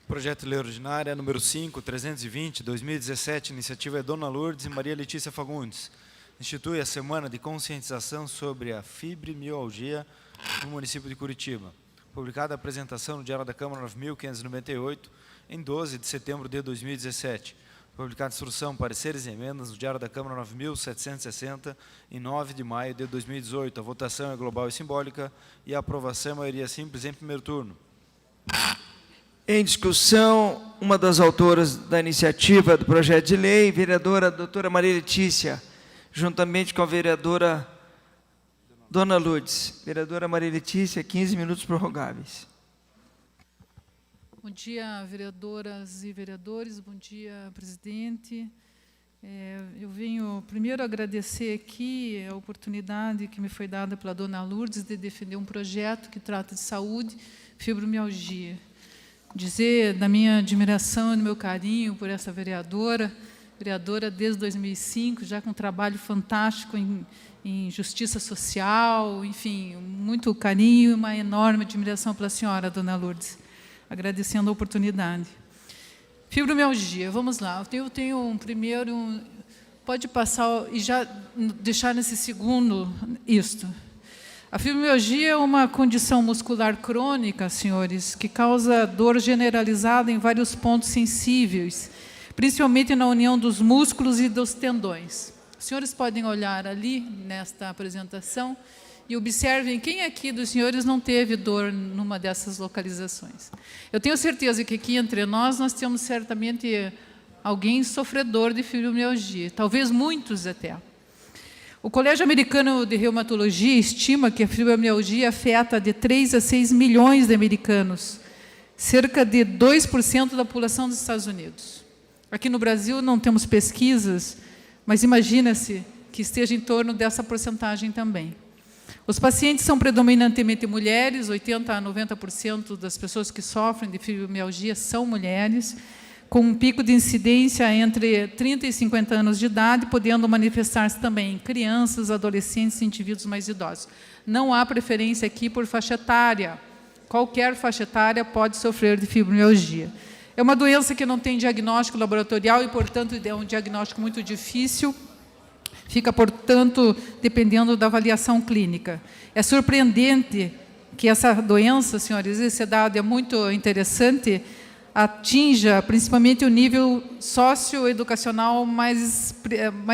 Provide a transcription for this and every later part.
Projeto de lei ordinária número 5, 320, 2017, iniciativa é Dona Lourdes e Maria Letícia Fagundes. Institui a Semana de Conscientização sobre a Fibromialgia no município de Curitiba. Publicada a apresentação no Diário da Câmara 9.598, em 12 de setembro de 2017. Publicada a instrução, pareceres e emendas no Diário da Câmara 9.760, em 9 de maio de 2018. A votação é global e simbólica e a aprovação é maioria simples em primeiro turno. Em discussão, uma das autoras da iniciativa do projeto de lei, vereadora doutora Maria Letícia, juntamente com a vereadora Dona Lourdes. Vereadora Maria Letícia, 15 minutos prorrogáveis. Bom dia, vereadoras e vereadores. Bom dia, presidente. Eu venho primeiro agradecer aqui a oportunidade que me foi dada pela Dona Lourdes de defender um projeto que trata de saúde, fibromialgia. Dizer da minha admiração e do meu carinho por essa vereadora desde 2005, já com um trabalho fantástico em justiça social, enfim, muito carinho e uma enorme admiração pela senhora, Dona Lourdes. Agradecendo a oportunidade. Fibromialgia, vamos lá. Eu tenho um primeiro... Pode passar e já deixar nesse segundo isto. A fibromialgia é uma condição muscular crônica, senhores, que causa dor generalizada em vários pontos sensíveis, principalmente na união dos músculos e dos tendões. Os senhores podem olhar ali, nesta apresentação, e observem quem aqui dos senhores não teve dor numa dessas localizações. Eu tenho certeza que aqui entre nós temos certamente alguém sofredor de fibromialgia, talvez muitos até. O Colégio Americano de Reumatologia estima que a fibromialgia afeta de 3 a 6 milhões de americanos, cerca de 2% da população dos Estados Unidos. Aqui no Brasil não temos pesquisas, mas imagina-se que esteja em torno dessa porcentagem também. Os pacientes são predominantemente mulheres, 80% a 90% das pessoas que sofrem de fibromialgia são mulheres, com um pico de incidência entre 30 e 50 anos de idade, podendo manifestar-se também em crianças, adolescentes e indivíduos mais idosos. Não há preferência aqui por faixa etária. Qualquer faixa etária pode sofrer de fibromialgia. É uma doença que não tem diagnóstico laboratorial e, portanto, é um diagnóstico muito difícil. Fica, portanto, dependendo da avaliação clínica. É surpreendente que essa doença, senhores, esse dado é muito interessante, atinja principalmente o nível socioeducacional mais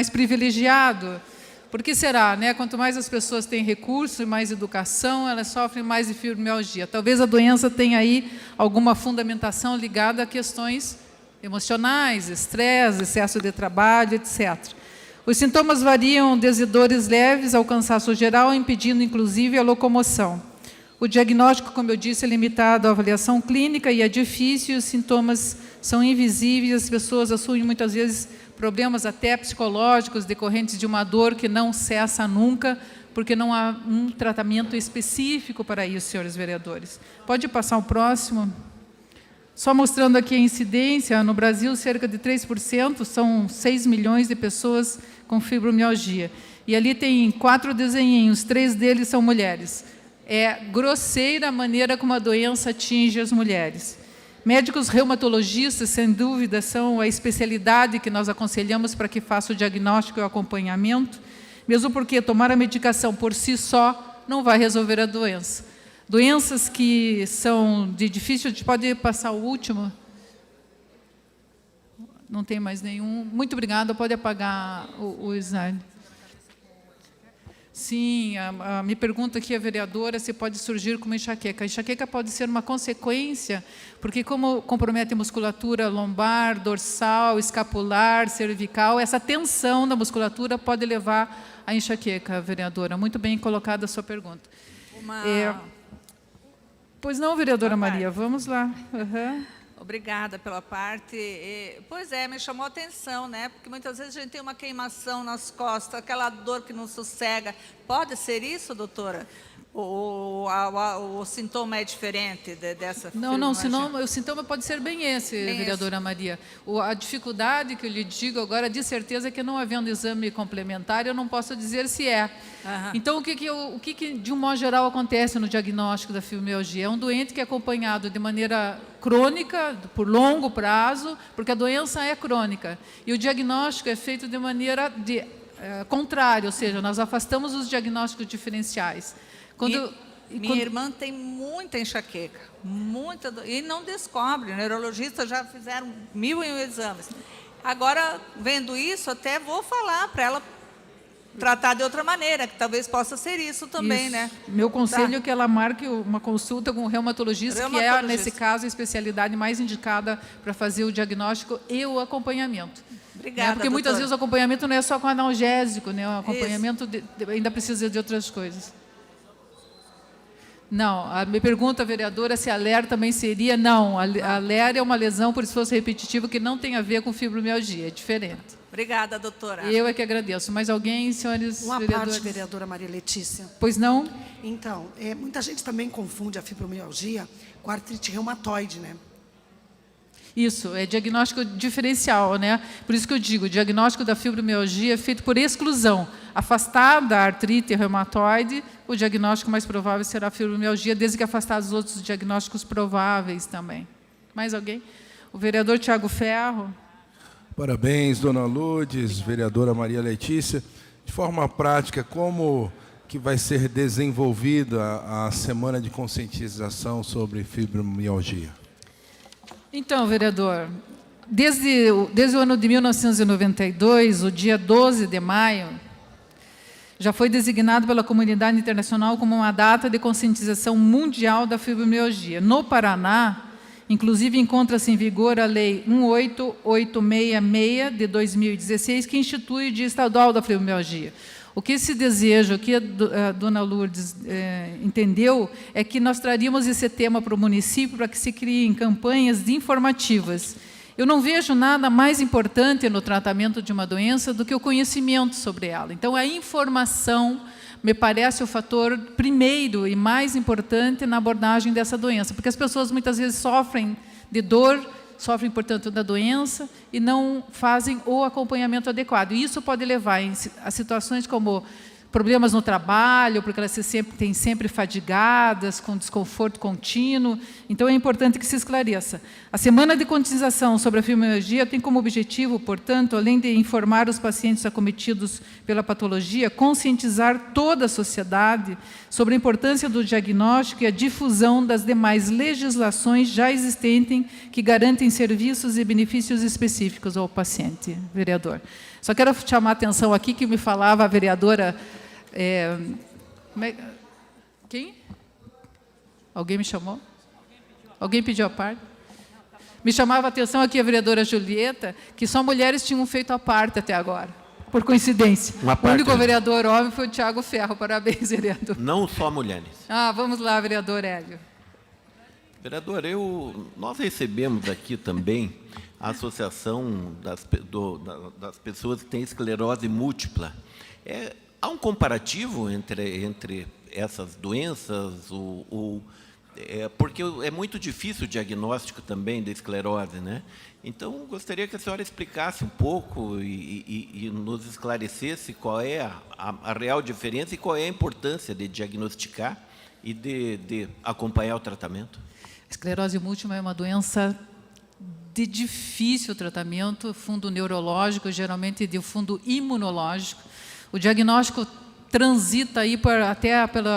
privilegiado. Por que será? Né? Quanto mais as pessoas têm recurso e mais educação, elas sofrem mais de fibromialgia. Talvez a doença tenha aí alguma fundamentação ligada a questões emocionais, estresse, excesso de trabalho, etc. Os sintomas variam desde dores leves ao cansaço geral, impedindo, inclusive, a locomoção. O diagnóstico, como eu disse, é limitado à avaliação clínica e é difícil, os sintomas são invisíveis, as pessoas assumem muitas vezes problemas até psicológicos decorrentes de uma dor que não cessa nunca, porque não há um tratamento específico para isso, senhores vereadores. Pode passar o próximo. Só mostrando aqui a incidência, no Brasil, cerca de 3%, são 6 milhões de pessoas com fibromialgia. E ali tem 4 desenhinhos, 3 deles são mulheres. É grosseira a maneira como a doença atinge as mulheres. Médicos reumatologistas, sem dúvida, são a especialidade que nós aconselhamos para que faça o diagnóstico e o acompanhamento, mesmo porque tomar a medicação por si só não vai resolver a doença. Doenças que são de difícil... Pode passar o último? Não tem mais nenhum. Muito obrigada, pode apagar o slide. Sim, me pergunta aqui a vereadora se pode surgir como enxaqueca. A enxaqueca pode ser uma consequência, porque como compromete a musculatura lombar, dorsal, escapular, cervical, essa tensão da musculatura pode levar à enxaqueca, vereadora. Muito bem colocada a sua pergunta. Pois não, vereadora Maria, vamos lá. Uhum. Obrigada pela parte. Pois é, me chamou a atenção, né? Porque muitas vezes a gente tem uma queimação nas costas, aquela dor que não sossega. Pode ser isso, doutora? O sintoma é diferente dessa Não, senão, o sintoma pode ser bem esse, vereadora Maria. A dificuldade que eu lhe digo agora, de certeza, é que não havendo exame complementar, eu não posso dizer se é. Então, o que de um modo geral acontece no diagnóstico da fibromialgia? É um doente que é acompanhado de maneira crônica, por longo prazo, porque a doença é crônica. E o diagnóstico é feito de maneira contrária, ou seja, nós afastamos os diagnósticos diferenciais. Minha irmã tem muita enxaqueca, e não descobre. Neurologistas já fizeram 1001 exames. Agora, vendo isso, até vou falar para ela tratar de outra maneira, que talvez possa ser isso também, né? Meu conselho é que ela marque uma consulta com o reumatologista, que é, nesse caso, a especialidade mais indicada para fazer o diagnóstico e o acompanhamento. Obrigada, né? Porque muitas vezes o acompanhamento não é só com analgésico, né? O acompanhamento ainda precisa de outras coisas. Não, a minha pergunta, vereadora, se a LER também seria... Não, a LER é uma lesão por esforço repetitivo que não tem a ver com fibromialgia, é diferente. Obrigada, doutora. Eu é que agradeço. Mais alguém, senhores vereadores? Uma parte, vereadora Maria Letícia. Pois não? Então, muita gente também confunde a fibromialgia com a artrite reumatoide, né? Isso, é diagnóstico diferencial, né? Por isso que eu digo, o diagnóstico da fibromialgia é feito por exclusão. Afastar da artrite reumatoide, o diagnóstico mais provável será a fibromialgia, desde que afastar os outros diagnósticos prováveis também. Mais alguém? O vereador Tiago Ferro. Parabéns, dona Lourdes, vereadora Maria Letícia. De forma prática, como que vai ser desenvolvida a semana de conscientização sobre fibromialgia? Então, vereador, desde o ano de 1992, o dia 12 de maio, já foi designado pela comunidade internacional como uma data de conscientização mundial da fibromialgia. No Paraná, inclusive, encontra-se em vigor a Lei 18866, de 2016, que institui o Dia Estadual da Fibromialgia. O que se deseja, o que a dona Lourdes entendeu, é que nós traríamos esse tema para o município para que se criem campanhas informativas. Eu não vejo nada mais importante no tratamento de uma doença do que o conhecimento sobre ela. Então, a informação me parece o fator primeiro e mais importante na abordagem dessa doença, porque as pessoas muitas vezes sofrem de dor, sofrem, portanto, da doença e não fazem o acompanhamento adequado. E isso pode levar a situações como problemas no trabalho, porque elas têm sempre fadigadas, com desconforto contínuo. Então, é importante que se esclareça. A Semana de Conscientização sobre a Fibromialgia tem como objetivo, portanto, além de informar os pacientes acometidos pela patologia, conscientizar toda a sociedade sobre a importância do diagnóstico e a difusão das demais legislações já existentes que garantem serviços e benefícios específicos ao paciente. Vereador. Só quero chamar a atenção aqui que me falava a vereadora... Quem? Alguém me chamou? Alguém pediu a parte? Me chamava a atenção aqui a vereadora Julieta, que só mulheres tinham feito a parte até agora, por coincidência. O único vereador homem foi o Tiago Ferro. Parabéns, vereador. Não só mulheres. Vamos lá, vereador Hélio. Vereador, nós recebemos aqui também a Associação das Pessoas que têm Esclerose Múltipla. Há um comparativo entre essas doenças, porque é muito difícil o diagnóstico também da esclerose, né? Então, gostaria que a senhora explicasse um pouco e nos esclarecesse qual é a real diferença e qual é a importância de diagnosticar e de acompanhar o tratamento. A esclerose múltipla é uma doença de difícil tratamento, fundo neurológico, geralmente de fundo imunológico. O diagnóstico transita aí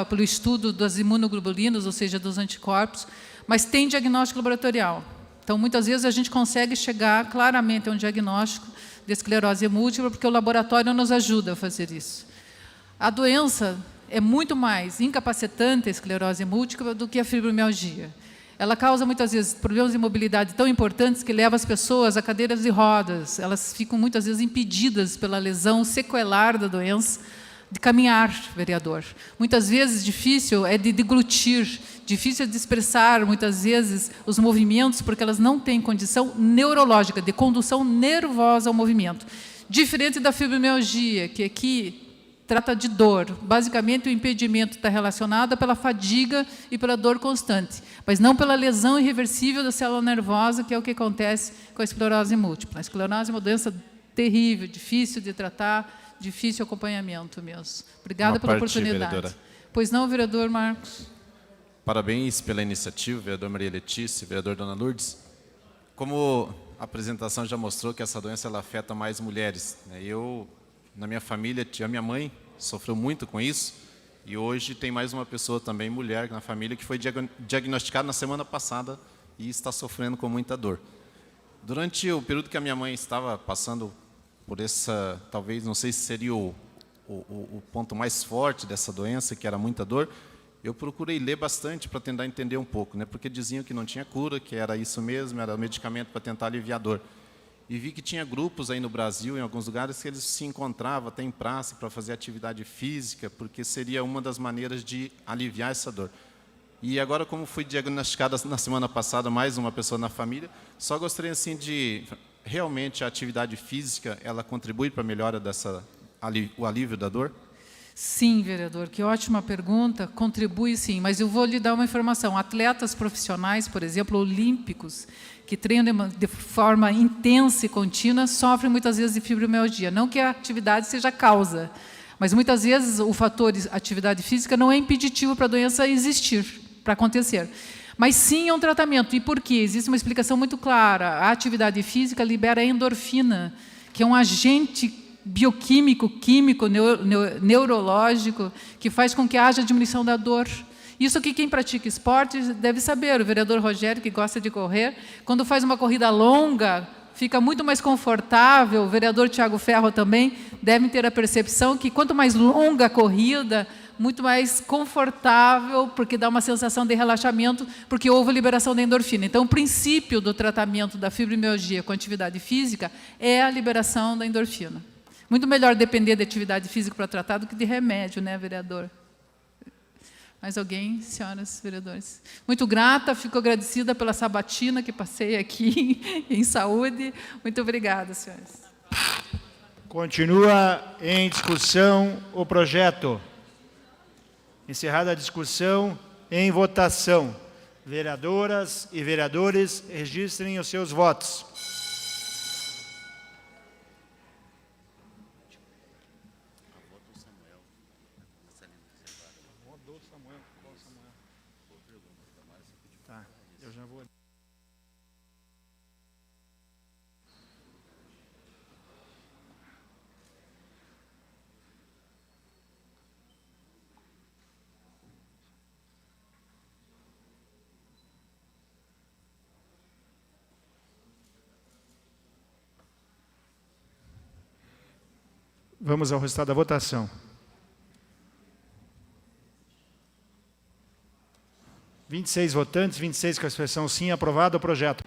pelo estudo das imunoglobulinas, ou seja, dos anticorpos, mas tem diagnóstico laboratorial. Então, muitas vezes, a gente consegue chegar claramente a um diagnóstico de esclerose múltipla, porque o laboratório nos ajuda a fazer isso. A doença é muito mais incapacitante, a esclerose múltipla, do que a fibromialgia. Ela causa, muitas vezes, problemas de mobilidade tão importantes que levam as pessoas a cadeiras de rodas. Elas ficam, muitas vezes, impedidas pela lesão sequelar da doença de caminhar, vereador. Muitas vezes, difícil é de deglutir, difícil é de expressar, muitas vezes, os movimentos, porque elas não têm condição neurológica, de condução nervosa ao movimento. Diferente da fibromialgia, que aqui trata de dor. Basicamente, o impedimento está relacionado pela fadiga e pela dor constante, mas não pela lesão irreversível da célula nervosa, que é o que acontece com a esclerose múltipla. A esclerose é uma doença terrível, difícil de tratar, difícil acompanhamento mesmo. Obrigada pela oportunidade. Vereadora. Pois não, vereador Marcos? Parabéns pela iniciativa, vereador Maria Letícia, vereador Dona Lourdes. Como a apresentação já mostrou que essa doença ela afeta mais mulheres, né? Eu, na minha família, a minha mãe sofreu muito com isso, e hoje tem mais uma pessoa também, mulher, na família, que foi diagnosticada na semana passada e está sofrendo com muita dor. Durante o período que a minha mãe estava passando por essa, talvez, não sei se seria o ponto mais forte dessa doença, que era muita dor, eu procurei ler bastante para tentar entender um pouco, né? Porque diziam que não tinha cura, que era isso mesmo, era medicamento para tentar aliviar a dor. E vi que tinha grupos aí no Brasil, em alguns lugares, que eles se encontravam até em praça para fazer atividade física, porque seria uma das maneiras de aliviar essa dor. E agora, como fui diagnosticada na semana passada, mais uma pessoa na família, só gostaria assim de... Realmente a atividade física, ela contribui para a melhora o alívio da dor? Sim, vereador, que ótima pergunta. Contribui sim, mas eu vou lhe dar uma informação. Atletas profissionais, por exemplo, olímpicos, que treinam de forma intensa e contínua, sofrem muitas vezes de fibromialgia. Não que a atividade seja a causa, mas muitas vezes o fator atividade física não é impeditivo para a doença existir, para acontecer. Mas sim é um tratamento. E por quê? Existe uma explicação muito clara. A atividade física libera a endorfina, que é um agente bioquímico, químico, neurológico, que faz com que haja diminuição da dor. Isso que quem pratica esporte deve saber. O vereador Rogério, que gosta de correr, quando faz uma corrida longa, fica muito mais confortável. O vereador Tiago Ferro também deve ter a percepção que quanto mais longa a corrida, muito mais confortável, porque dá uma sensação de relaxamento, porque houve liberação da endorfina. Então, o princípio do tratamento da fibromialgia com atividade física é a liberação da endorfina. Muito melhor depender de atividade física para tratar do que de remédio, né, vereador? Mais alguém, senhoras vereadores? Muito grata, fico agradecida pela sabatina que passei aqui em saúde. Muito obrigada, senhores. Continua em discussão o projeto. Encerrada a discussão, em votação. Vereadoras e vereadores, registrem os seus votos. Tá, eu já vou... Vamos ao resultado da votação. 26 votantes, 26 com a expressão sim, aprovado o projeto.